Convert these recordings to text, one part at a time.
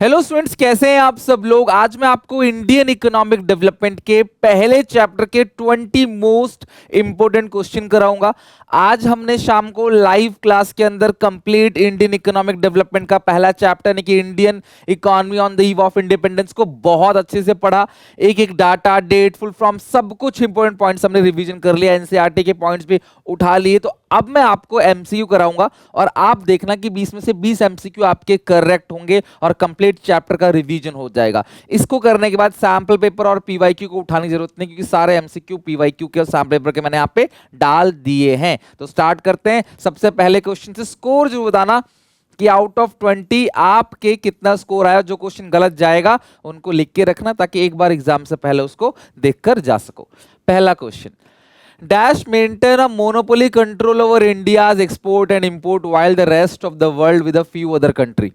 Hello students, कैसे हैं आप सब लोग। आज मैं आपको इंडियन इकोनॉमिक डेवलपमेंट के पहले चैप्टर के 20 मोस्ट इंपोर्टेंट क्वेश्चन कराऊंगा। आज हमने शाम को लाइव क्लास के अंदर कंप्लीट इंडियन इकोनॉमिक डेवलपमेंट का पहला चैप्टर यानी कि Indian economy on the eve of independence को बहुत अच्छे से पढ़ा। एक एक डाटा, डेट, फुल फॉर्म, सब कुछ इंपोर्टेंट पॉइंट्स हमने रिवीजन कर लिया, एनसीईआरटी के पॉइंट्स भी उठा लिए। तो अब मैं आपको एमसीक्यू कराऊंगा और आप देखना कि 20 में से 20 एमसीक्यू आपके करेक्ट होंगे और कंप्लीट चैप्टर का रिवीजन हो जाएगा। इसको करने के बाद सैंपल पेपर और पीवाईक्यू को उठाने की जरूरत नहीं, क्योंकि सारे एमसीक्यू पीवाईक्यू के और सैंपल पेपर के मैंने यहाँ पे डाल दिए हैं। तो स्टार्ट करते हैं। सबसे पहले क्वेश्चन से स्कोर जरूर बताना कि आउट ऑफ 20 आपके कितना स्कोर आया। जो क्वेश्चन गलत जाएगा उनको लिख के रखना, ताकि एक बार एग्जाम से पहले उसको देखकर जा सको। पहला question, Dash maintain a monopoly control over India's export and import while the rest of the world with a few other country।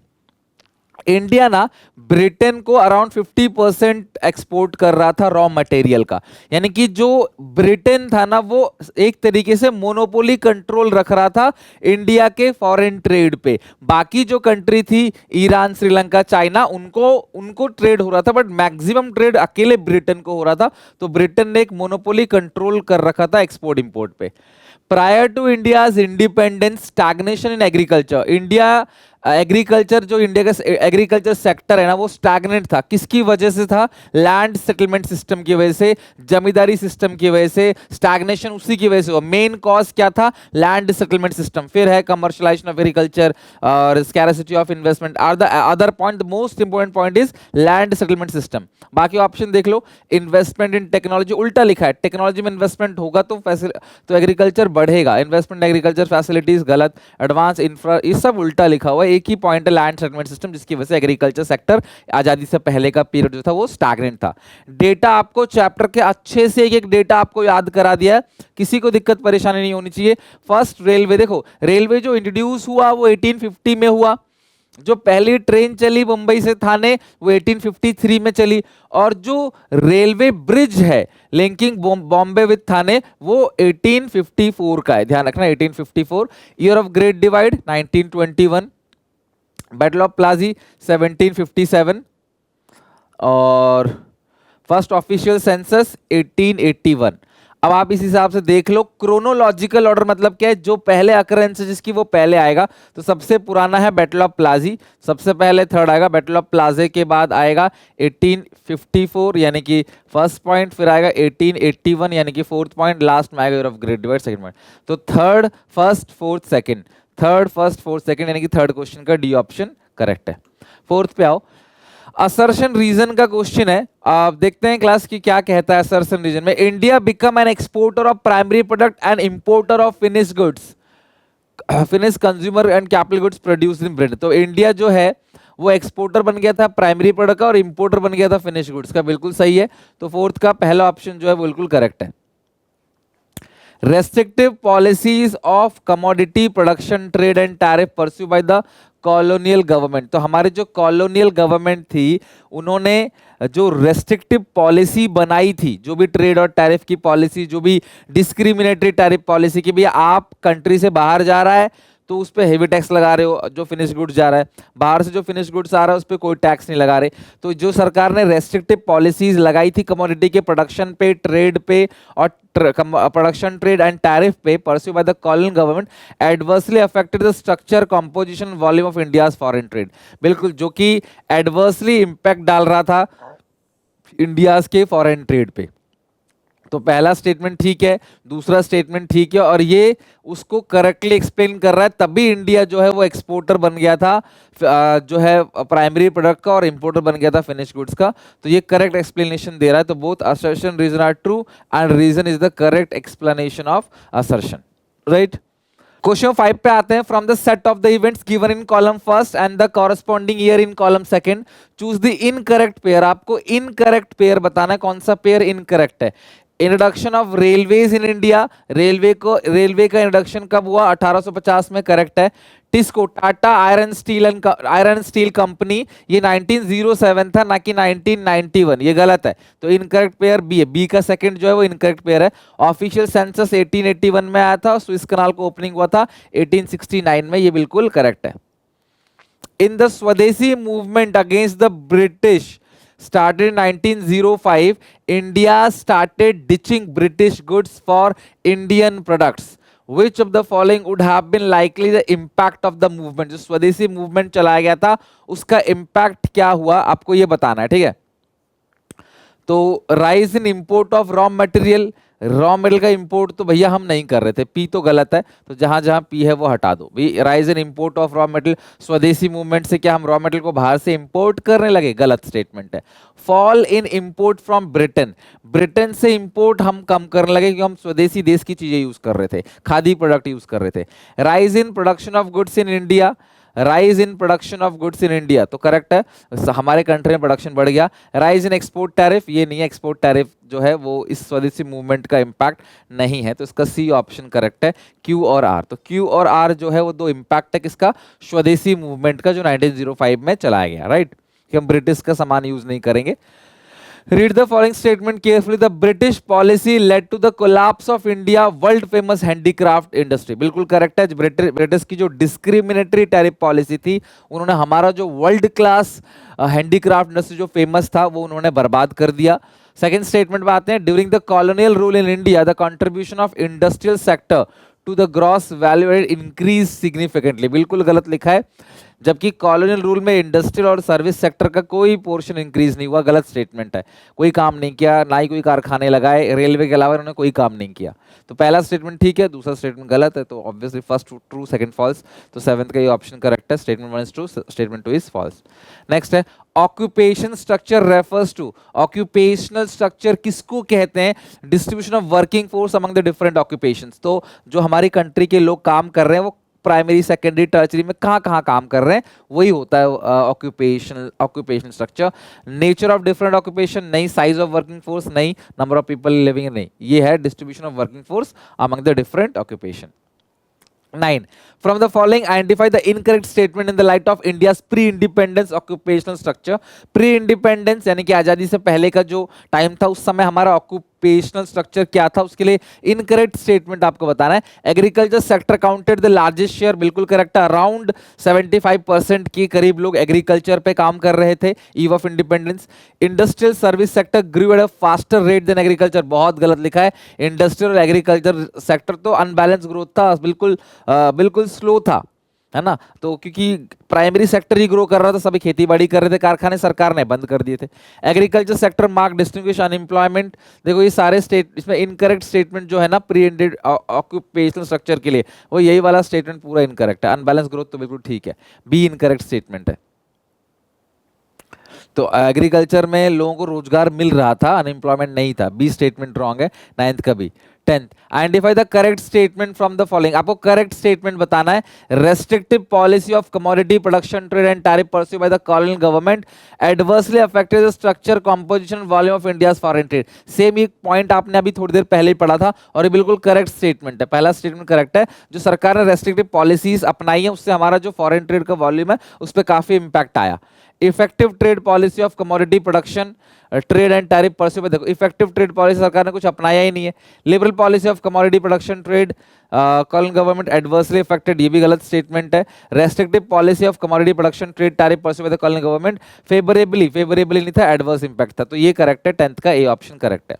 India ना ब्रिटेन को अराउंड 50% एक्सपोर्ट कर रहा था रॉ मटेरियल का, यानी कि जो ब्रिटेन था ना वो एक तरीके से मोनोपोली कंट्रोल रख रहा था इंडिया के फॉरेन ट्रेड पे। बाकी जो कंट्री थी ईरान, श्रीलंका, चाइना, उनको ट्रेड हो रहा था, बट मैक्सिमम ट्रेड अकेले ब्रिटेन को हो रहा था। तो ब्रिटेन ने एक मोनोपोली कंट्रोल कर रखा था एक्सपोर्ट इंपोर्ट पे। Prior to India's independence, stagnation in agriculture. India agriculture, जो इंडिया का एग्रीकल्चर सेक्टर है ना, वो स्टैग्नेंट था। किसकी वजह से था? लैंड सेटलमेंट सिस्टम की वजह से, जमींदारी सिस्टम की वजह से। स्टैग्नेशन उसी की वजह से हुआ। मेन कॉज क्या था? Land settlement system. फिर है कमर्शियलाइजेशन ऑफ एग्रीकल्चर और scarcity of investment are the other point. The most important point is land settlement system. बाकी ऑप्शन देख लो। इन्वेस्टमेंट इन टेक्नोलॉजी, उल्टा लिखा है। टेक्नोलॉजी में इन्वेस्टमेंट होगा तो एग्रीकल्चर बढ़ेगा। इन्वेस्टमेंट एग्रीकल्चर फैसिलिटीज गलत। एडवांस इंफ्रा, ये सब उल्टा लिखा हुआ है। एक ही पॉइंट है लैंड सेटलमेंट सिस्टम, जिसकी वजह से एग्रीकल्चर सेक्टर आजादी से पहले का पीरियड जो था वो स्टैग्नेंट था। डेटा आपको चैप्टर के अच्छे से एक एक डेटा आपको याद करा दिया है, किसी को दिक्कत परेशानी नहीं होनी चाहिए। फर्स्ट रेलवे देखो, रेलवे जो इंट्रोड्यूस हुआ वो 1850 में हुआ। जो पहली ट्रेन चली मुंबई से थाने वो 1853 में चली। और जो रेलवे ब्रिज है लिंकिंग बॉम्बे विद थाने वो 1854 का है, ध्यान रखना 1854। Year of great divide 1921। Battle of Plassey 1757। और फर्स्ट ऑफिशियल सेंसस 1881। अब आप इस हिसाब से देख लो। क्रोनोलॉजिकल ऑर्डर मतलब क्या है? जो पहले अकरेंस है जिसकी वो पहले आएगा। तो सबसे पुराना है बैटल ऑफ प्लाजी, सबसे पहले थर्ड आएगा। बैटल ऑफ प्लाजे के बाद आएगा 1854 यानी कि फर्स्ट पॉइंट, फिर आएगा 1881 यानी कि फोर्थ पॉइंट, लास्ट में आएगा year of great divide second point. तो third first fourth second, third first fourth second यानी कि थर्ड क्वेश्चन का डी ऑप्शन करेक्ट है। फोर्थ पे आओ। असर्शन रीजन का क्वेश्चन है। आप देखते हैं क्लास की क्या कहता है असर्शन रीजन में। India become an exporter of primary product and importer of finish goods, finish consumer and capital goods produce in Britain. तो इंडिया जो है वो एक्सपोर्टर बन गया था प्राइमरी प्रोडक्ट का और इंपोर्टर बन गया था फिनिश गुड्स का। बिल्कुल सही है। तो फोर्थ का पहला ऑप्शन जो है बिल्कुल करेक्ट है। Restrictive policies of commodity production trade and tariff pursued by the colonial government। तो हमारे जो कॉलोनियल गवर्नमेंट थी उन्होंने जो रेस्ट्रिक्टिव पॉलिसी बनाई थी, जो भी ट्रेड और टैरिफ की पॉलिसी, जो भी डिस्क्रिमिनेटरी टैरिफ पॉलिसी की, भी आप कंट्री से बाहर जा रहा है तो उस पर हेवी टैक्स लगा रहे हो। जो फिनिश गुड्स जा रहा है बाहर से, जो फिनिश गुड्स आ रहा है उस पर कोई टैक्स नहीं लगा रहे। तो जो सरकार ने रेस्ट्रिक्टिव पॉलिसीज लगाई थी कमोडिटी के प्रोडक्शन पे, ट्रेड पे और प्रोडक्शन ट्रेड एंड टैरिफ पे pursue bye the colonial government, adversely affected the structure, composition, volume of India's foreign trade. बिल्कुल, जो कि एडवर्सली इंपैक्ट डाल रहा था इंडियाज के फॉरेन ट्रेड पे। तो पहला स्टेटमेंट ठीक है, दूसरा स्टेटमेंट ठीक है, और ये उसको करेक्टली एक्सप्लेन कर रहा है। तभी इंडिया जो है वो एक्सपोर्टर बन गया था जो है प्राइमरी प्रोडक्ट का, और इंपोर्टर बन गया था फिनिश गुड्स का। तो ये करेक्ट एक्सप्लेनेशन दे रहा है। तो both assertion reason are true and reason is the correct explanation of assertion, right. Question 5 पे आते हैं। From the set of the events given in column first and the corresponding year in column second, choose the incorrect pair. आपको incorrect pair बताना है, कौन सा pair incorrect है। Introduction of railways in India, railway का introduction कब हुआ? 1850 में, करेक्ट है। TISCO, Tata iron steel company, ये 1907 था ना कि 1991, ये गलत है। तो इनकरेक्ट पेयर बी है। बी का सेकंड जो है वो इनकरेक्ट पेयर है। ऑफिशियल सेंसस 1881 में आया था, स्विस कनाल को ओपनिंग हुआ था 1869 में, ये बिल्कुल करेक्ट है। In the Swadeshi movement against the British started in 1905, India started ditching British goods for Indian products. Which of the following would have been likely the impact of the movement? जो स्वदेशी movement चलाया गया था उसका impact क्या हुआ आपको ये बताना है, ठीक है। तो rise in import of raw material का इंपोर्ट तो भैया हम नहीं कर रहे थे, पी तो गलत है, तो जहां जहां पी है वो हटा दो भाई। Rise in import of raw material, स्वदेशी मूवमेंट से क्या हम रॉ मटेरियल को बाहर से इंपोर्ट करने लगे? गलत स्टेटमेंट है। Fall in import from Britain, Britain से इंपोर्ट हम कम करने लगे क्योंकि हम स्वदेशी देश की चीजें यूज कर रहे थे, खादी प्रोडक्ट यूज कर रहे थे। Rise in production of goods in India, rise in production of goods in India तो करेक्ट है, हमारे कंट्री में प्रोडक्शन बढ़ गया। राइज इन एक्सपोर्ट टैरिफ, ये नहीं है, एक्सपोर्ट टैरिफ जो है वो इस स्वदेशी मूवमेंट का इंपैक्ट नहीं है, तो इसका सी ऑप्शन करेक्ट है, क्यू और आर। तो क्यू और आर जो है वो दो इंपैक्ट है किसका? स्वदेशी मूवमेंट का, जो 1905 में चलाया गया, राइट, कि हम ब्रिटिश का सामान यूज नहीं करेंगे। Read the following statement carefully. The British policy led to the collapse of India world famous handicraft industry. बिल्कुल करेक्ट है। ब्रिटिश की जो डिस्क्रिमिनेटरी टैरिफ पॉलिसी थी, उन्होंने हमारा जो वर्ल्ड क्लास हैंडीक्राफ्ट इंडस्ट्री जो फेमस था वो उन्होंने बर्बाद कर दिया। सेकेंड स्टेटमेंट में आते हैं, during the colonial rule in India the contribution of industrial sector to the gross value added increase significantly. बिल्कुल गलत लिखा है, जबकि कॉलोनियल रूल में इंडस्ट्रियल और सर्विस सेक्टर का कोई पोर्शन इंक्रीज नहीं हुआ। गलत स्टेटमेंट है, कोई काम नहीं किया, ना ही कोई कारखाने लगाए, रेलवे के अलावा उन्होंने कोई काम नहीं किया। तो पहला स्टेटमेंट ठीक है, दूसरा स्टेटमेंट गलत है, तो obviously first true second false, तो सेवंथ का ये ऑप्शन करेक्ट है। Statement 1 is true, statement 2 is false. Next है, occupation structure refers to, occupational structure किसको कहते हैं? Distribution of working force among the different occupations. तो जो हमारी कंट्री के लोग काम कर रहे हैं वो प्राइमरी सेकेंडरी टर्चरी में कहाँ कहाँ काम कर रहे हैं, वही होता है occupation structure. Nature of different occupation नहीं, साइज ऑफ वर्किंग फोर्स नहीं, नंबर ऑफ पीपल लिविंग नहीं, ये है distribution of working force among the different occupation. 9. From the following, identify the incorrect statement in the light of India's pre-independence occupational structure. Pre-independence यानी कि आजादी से पहले का जो टाइम था, उस समय हमारा ऑक्यूपेशनल स्ट्रक्चर क्या था, उसके लिए इनकरेक्ट स्टेटमेंट आपको बताना है। Agriculture sector counted the largest share, बिल्कुल करेक्ट है। अराउंड 75% के करीब लोग एग्रीकल्चर पे काम कर रहे थे eve of independence. Industrial service sector grew at a faster rate than agriculture, बहुत गलत लिखा है। इंडस्ट्रियल और एग्रीकल्चर सेक्टर तो अनबैलेंस ग्रोथ था, बिल्कुल स्लो था, है ना। तो क्योंकि प्राइमरी सेक्टर ही ग्रो कर रहा था, सभी खेती बाड़ी कर रहे थे, कारखाने सरकार ने बंद कर दिए थे। Agriculture sector mark distinguish unemployment, देखो ये सारे स्टेट, इसमें इनकरेक्ट स्टेटमेंट जो है ना प्री ऑक्यूपेशनल स्ट्रक्चर के लिए, वो यही वाला स्टेटमेंट पूरा इनकरेक्ट है। अनबैलेंस ग्रोथ तो बिल्कुल ठीक है, बी इनकरेक्ट स्टेटमेंट है। तो एग्रीकल्चर में लोगों को रोजगार मिल रहा था, अनएम्प्लॉयमेंट नहीं था, बी स्टेटमेंट रॉन्ग है। 9th का B. 10th, identify the correct statement from the following, आपको करेक्ट स्टेटमेंट बताना है। Restrictive policy of commodity production trade and tariff pursued by the colonial government adversely affected the structure composition volume of India's foreign trade. Same एक point आपने अभी थोड़ी देर पहले ही पढ़ा था, और ये बिल्कुल करेक्ट स्टेटमेंट है, पहला स्टेटमेंट करेक्ट है। जो सरकार ने रेस्ट्रिक्टिव पॉलिसीज अपनाई है, उससे हमारा जो फॉरेन ट्रेड का वॉल्यूम है उस पर काफी इंपैक्ट आया। Effective trade policy of commodity production trade and tariff pursued, देखो इफेक्टिव ट्रेड पॉलिसी सरकार ने कुछ अपनाया ही नहीं है। Liberal policy of commodity production trade colonial government adversely affected, ये भी गलत स्टेटमेंट है। Restrictive policy of commodity production trade tariff pursued by the colonial government favourably नहीं था, एडवर्स इंपैक्ट था, तो ये करेक्ट है। 10th का ए ऑप्शन करेक्ट है।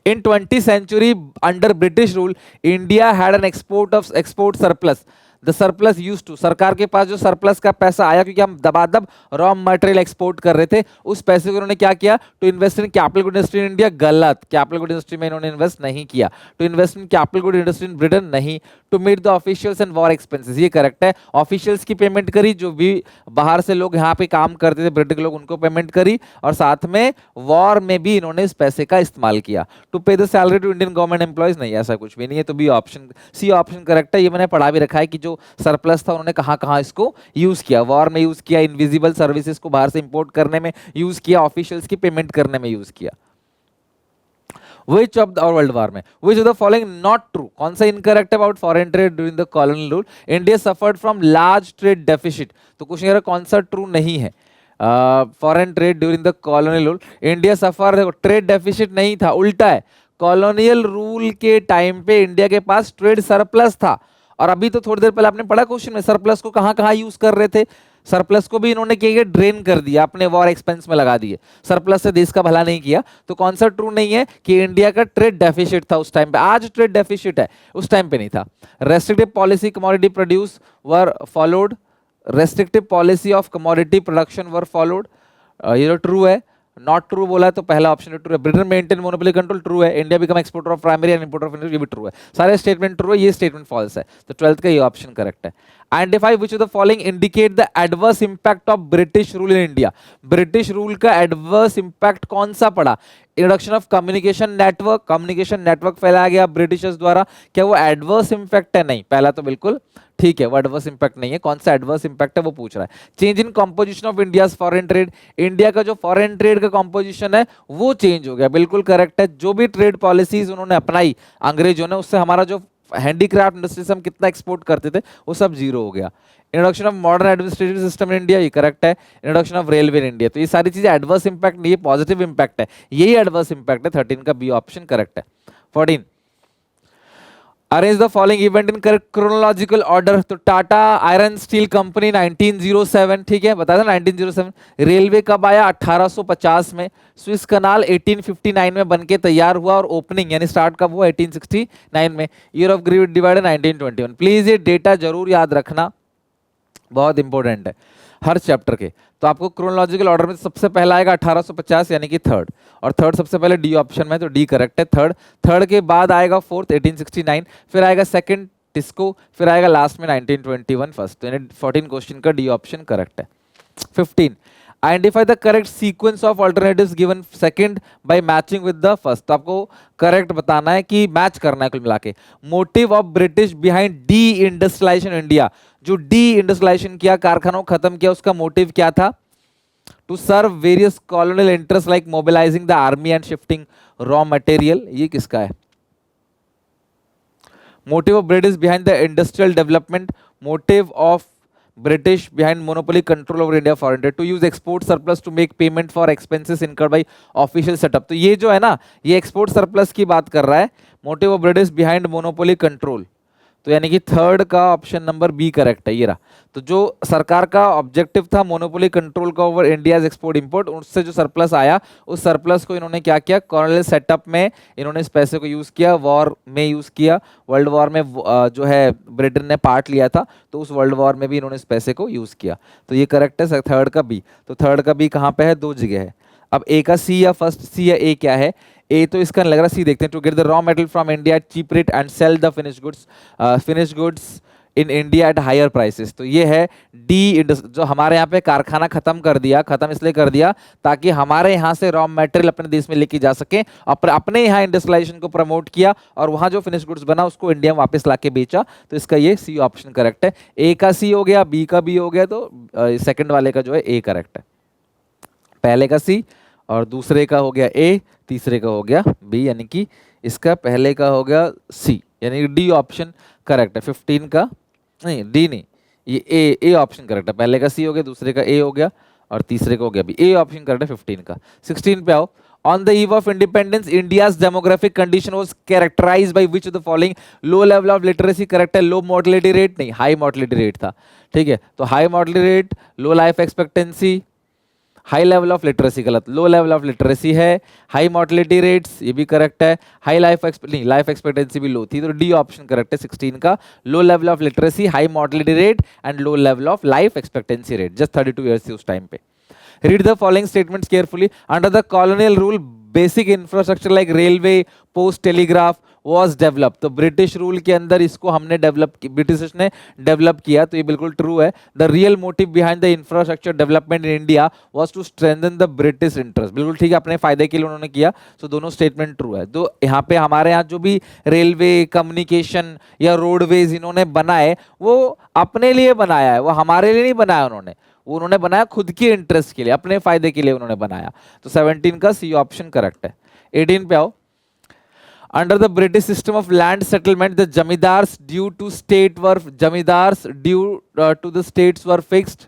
In 20th century under British rule, India had an export surplus. The surplus use to, सरकार के पास जो सरप्लस का पैसा आया क्योंकि हम दबादब रॉ मटेरियल एक्सपोर्ट कर रहे थे, उस पैसे को उन्होंने क्या किया? To invest in capital good industry in India, गलत। कैपिटल गुड इंडस्ट्री में इन्होंने इन्वेस्ट नहीं किया। To invest in capital good industry in Britain, नहीं। To meet the officials and war expenses, ये करेक्ट है। ऑफिशियल्स की पेमेंट करी, जो भी बाहर से लोग यहाँ पे काम करते थे ब्रिटिश लोग, उनको पेमेंट करी, और साथ में वॉर में भी इन्होंने इस पैसे का इस्तेमाल किया। To pay the salary to Indian government employees, नहीं, ऐसा कुछ भी नहीं है, तो B option, C option correct है। ये मैंने पढ़ा भी रखा है कि जो सरप्लस था उन्होंने कहां कहां इसको यूज किया, वॉर में यूज किया, इनविजिबल सर्विसेज को बाहर से इंपोर्ट करने में यूज किया, ऑफिशियल्स की पेमेंट करने में यूज किया। Which of the, और वर्ल्ड वॉर में, which of the following not true, कौन सा incorrect about foreign trade during the colonial rule? India suffered from large trade deficit, तो क्वेश्चन कह रहा कौन सा ट्रू नहीं है? Foreign trade during the colonial rule India suffer, देखो ट्रेड डेफिसिट नहीं था, उल्टा है। कॉलोनियल रूल के टाइम पे इंडिया के पास ट्रेड सरप्लस था, और अभी तो थोड़ी देर पहले आपने पढ़ा क्वेश्चन में सरप्लस को कहां कहां यूज कर रहे थे, सरप्लस को भी इन्होंने क्या ड्रेन कर दिया, अपने वॉर एक्सपेंस में लगा दिए, सरप्लस से देश का भला नहीं किया। तो कौन सा ट्रू नहीं है कि इंडिया का ट्रेड डेफिसिट था उस टाइम पे, आज ट्रेड डेफिसिट है, उस टाइम पे नहीं था। Restrictive policy commodity produce were followed, restrictive policy of commodity production were followed, ये जो ट्रू है। नॉट ट्रू बोला है तो पहला ऑप्शन ट्रू है। Britain maintain monopoly control, true है। India become exporter of primary and importer of industry, ये भी ट्रू है। सारे स्टेटमेंट ट्रू है, ये स्टेटमेंट फॉल्स है। तो 12th का ये ऑप्शन करेक्ट है। Identify which of the following indicate the adverse impact of British rule in India. British rule का एडवर्स इंपैक्ट कौन सा पड़ा? Introduction of communication network, communication network फैलाया गया ब्रिटिशर्स द्वारा, क्या वो एडवर्स इंपैक्ट है? नहीं, पहला तो बिल्कुल ठीक है, वो एडवर्स इंपैक्ट नहीं है। कौन सा एडवर्स इंपैक्ट है वो पूछ रहा है। Change in composition of India's foreign trade, India का जो फॉरेन ट्रेड का कंपोजिशन है वो चेंज हो गया, बिल्कुल करेक्ट है। जो भी ट्रेड पॉलिसीज उन्होंने अपनाई अंग्रेजों ने, उससे हमारा जो हैंडीक्राफ्ट इंडस्ट्री से हम कितना एक्सपोर्ट करते थे वो सब जीरो हो गया। Introduction of modern administrative system in India, ये करेक्ट है। Introduction of railway in India, तो ये सारी चीजें एडवर्स इंपैक्ट नहीं, ये पॉजिटिव इंपैक्ट है, यही एडवर्स इंपैक्ट है। 13 का बी ऑप्शन करेक्ट है। 14, arrange the following event in correct chronological order. तो टाटा आयरन स्टील कंपनी 1907, ठीक है बताया था 1907। रेलवे कब आया? 1850 में। स्विस कनाल 1859 में बनके तैयार हुआ और ओपनिंग यानी स्टार्ट कब हुआ? 1869 में। Year of great divide 1921। Please ये डेटा जरूर याद रखना, बहुत इंपॉर्टेंट है हर चैप्टर के। तो आपको क्रोनोलॉजिकल ऑर्डर में सबसे पहला आएगा 1850 यानी कि थर्ड, और थर्ड सबसे पहले डी ऑप्शन में, तो डी करेक्ट है। थर्ड के बाद आएगा फोर्थ 1869, फिर आएगा सेकंड टिस्को, फिर आएगा लास्ट में 1921 फर्स्ट। तो यानी 14 क्वेश्चन का डी ऑप्शन करेक्ट है। 15, identify the correct sequence of alternatives given second by matching with the first. तो आपको करेक्ट बताना है कि मैच करना है कुल मिला के। Motive of British behind deindustrialisation India, जो डी इंडस्ट्रियलाइजेशन किया, कारखानों को खत्म किया, उसका मोटिव क्या था? To serve various colonial interest like mobilising the army and shifting raw material. ये किसका है? Motive of British behind the industrial development, motive of British behind monopoly control over India foreign trade, to use export surplus to make payment for expenses incurred by official setup। तो ये जो है ना, ये export surplus की बात कर रहा है। motive of British behind monopoly control, तो यानी कि थर्ड का ऑप्शन नंबर बी करेक्ट है। ये रहा। तो जो सरकार का ऑब्जेक्टिव था मोनोपोली कंट्रोल का ओवर इंडियाज एक्सपोर्ट इंपोर्ट, उससे जो सरप्लस आया, उस सरप्लस को इन्होंने क्या किया? कॉलोनियल सेटअप में इन्होंने इस पैसे को यूज किया, वॉर में यूज किया। वर्ल्ड वॉर में जो है ब्रिटेन ने पार्ट लिया था, तो उस वर्ल्ड वॉर में भी इन्होंने इस पैसे को यूज किया। तो ये करेक्ट है थर्ड का बी। तो थर्ड का बी कहाँ पे है? दो जगह है। अब ए का सी या फर्स्ट सी या ए क्या है? ए तो इसका लग रहा सी देखते हैं। To get the raw metal from India at cheap rate and sell the finish goods in India at higher prices. तो ये है डी, जो हमारे यहाँ पे कारखाना खत्म कर दिया, खत्म इसलिए कर दिया ताकि हमारे यहाँ से रॉ मटेरियल अपने देश में लेके जा सके, अपने यहाँ इंडस्ट्रियलाइजेशन को प्रमोट किया और वहाँ जो फिनिश गुड्स बना उसको इंडिया में वापस लाके बेचा। तो इसका ये सी ऑप्शन करेक्ट है। ए का सी हो गया, बी का बी हो गया, तो सेकंड वाले का जो है ए करेक्ट है। पहले का सी और दूसरे का हो गया ए, तीसरे का हो गया बी, यानी कि इसका पहले का हो गया सी, यानी डी ऑप्शन करेक्ट है। 15 का नहीं, डी नहीं, ये ए ऑप्शन करेक्ट है। पहले का सी हो गया, दूसरे का ए हो गया और तीसरे का हो गया बी। ए ऑप्शन करेक्ट है 15 का। 16 पे आओ। On the eve of independence India's demographic condition was characterised by which of the following? Low level of literacy correct है। लो मोर्टेलिटी रेट नहीं, हाई मोर्टेलिटी रेट था, ठीक है। तो high mortality rate, low life expectancy, high level of literacy गलत, low level of literacy है। High mortality rates ये भी करेक्ट है। हाई लाइफ एक्सपेक्टेंसी भी लो थी, तो डी ऑप्शन करेक्ट है 16 का। लो level of literacy, high mortality rate and low level of life expectancy rate. Just 32 years थी उस टाइम पे। Read the following statements carefully. Under the colonial rule basic infrastructure like railway, post, telegraph was developed। तो British rule के अंदर इसको हमने British ने develop किया, तो ये बिल्कुल ट्रू है। The real motive behind the infrastructure development in India was to strengthen the British interest. बिल्कुल ठीक है, अपने फायदे के लिए उन्होंने किया। तो दोनों स्टेटमेंट ट्रू है। तो यहाँ पे हमारे यहाँ जो भी रेलवे, कम्युनिकेशन या रोडवेज इन्होंने बनाए वो अपने लिए बनाया है, वो हमारे लिए नहीं बनाया उन्होंने बनाया खुद के इंटरेस्ट के लिए, अपने फायदे के लिए उन्होंने बनाया। तो 17 का सी ऑप्शन करेक्ट है। 18 पे आओ। Under the British system of land settlement, the jamidars due to the states were fixed.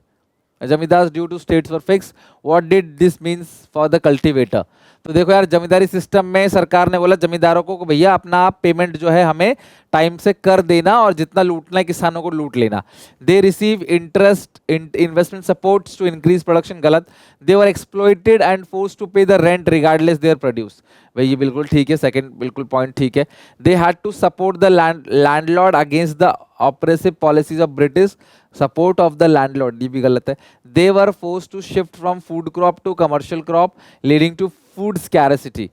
Jamidars due to states were fixed. What did this means for the cultivator? तो देखो यार, जमींदारी सिस्टम में सरकार ने बोला जमींदारों को भैया अपना आप पेमेंट जो है हमें टाइम से कर देना और जितना लूटना है किसानों को लूट लेना। They receive interest investment supports to increase production, गलत। They were exploited and force to pay the rent regardless their produce, भाई ये बिल्कुल ठीक है, सेकंड बिल्कुल पॉइंट ठीक है। They had to support the landlord against the oppressive policies of British, support of the landlord, ये भी गलत है। They were force to shift from food crop to commercial crop leading to food scarcity.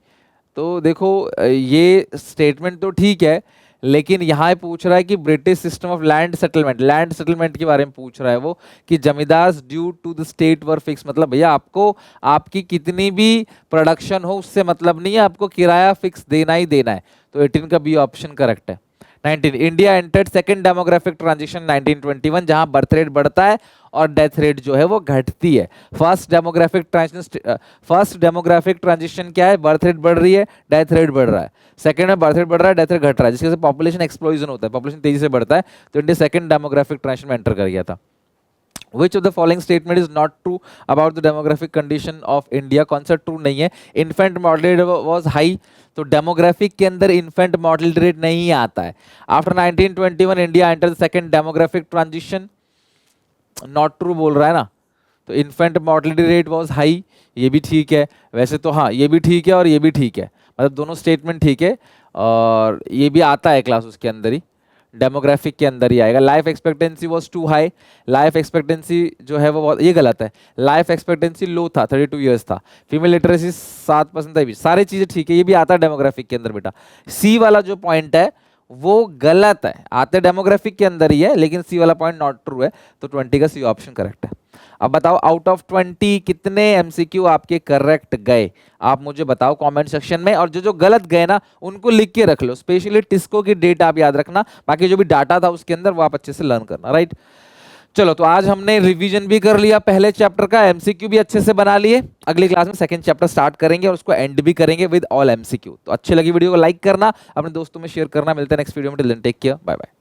तो देखो ये statement तो ठीक है, लेकिन यहाँ पूछ रहा है कि British system of land settlement के बारे में पूछ रहा है वो, कि zamindar due to the state were fix, मतलब भैया आपको आपकी कितनी भी प्रोडक्शन हो उससे मतलब नहीं है, आपको किराया फिक्स देना ही देना है। तो 18 का बी ऑप्शन करेक्ट है। 19, India entered second demographic transition 1921, जहां बर्थ रेट बढ़ता है और डेथ रेट जो है वो घटती है। फर्स्ट डेमोग्राफिक ट्रांजिशन क्या है? बर्थ रेट बढ़ रही है, डेथ रेट बढ़ रहा है। सेकंड में बर्थ रेट बढ़ रहा है, डेथ रेट घट रहा है, जिसकी वजह से पॉपुलेशन एक्सप्लोजन होता है, पॉपुलेशन तेजी से बढ़ता है। तो इंडिया सेकंड डेमोग्राफिक ट्रांजिशन में एंटर कर गया था। Which of the following statement is not true about the demographic condition of India? कौन सा ट्रू नहीं है? Infant mortality was high, तो डेमोग्राफिक के अंदर इन्फेंट मॉर्टेलिटी रेट नहीं आता है। After 1921 India enter the second demographic transition, not true बोल रहा है ना। तो infant mortality rate was high, ये भी ठीक है वैसे तो, हाँ ये भी ठीक है और ये भी ठीक है, मतलब दोनों स्टेटमेंट ठीक है, और ये भी आता है क्लास उसके अंदर ही, डेमोग्राफिक के अंदर ही आएगा। Life expectancy was too high, life expectancy जो है वो बहुत, ये गलत है, लाइफ एक्सपेक्टेंसी लो था, 32 ईयर्स था। फीमेल लिटरेसी 7% था, सारी चीज़ें ठीक है, ये भी आता है डेमोग्राफिक के अंदर बेटा। सी वाला जो पॉइंट है वो गलत है, आते डेमोग्राफिक के अंदर ही है, लेकिन सी वाला पॉइंट नॉट ट्रू है, तो 20 का सी ऑप्शन करेक्ट है। अब बताओ आउट ऑफ 20 कितने एमसीक्यू आपके करेक्ट गए, आप मुझे बताओ कमेंट सेक्शन में, और जो गलत गए ना उनको लिख के रख लो, स्पेशली टिस्को की डेट आप याद रखना, बाकी जो भी डाटा था उसके अंदर वो आप अच्छे से लर्न करना, राइट। चलो तो आज हमने रिवीजन भी कर लिया पहले चैप्टर का, एमसीक्यू भी अच्छे से बना लिए। अगली क्लास में सेकंड चैप्टर स्टार्ट करेंगे और उसको एंड भी करेंगे विद ऑल एमसीक्यू। तो अच्छी लगी वीडियो को लाइक करना, अपने दोस्तों में शेयर करना। मिलते हैं नेक्स्ट वीडियो में, till then take care, bye bye.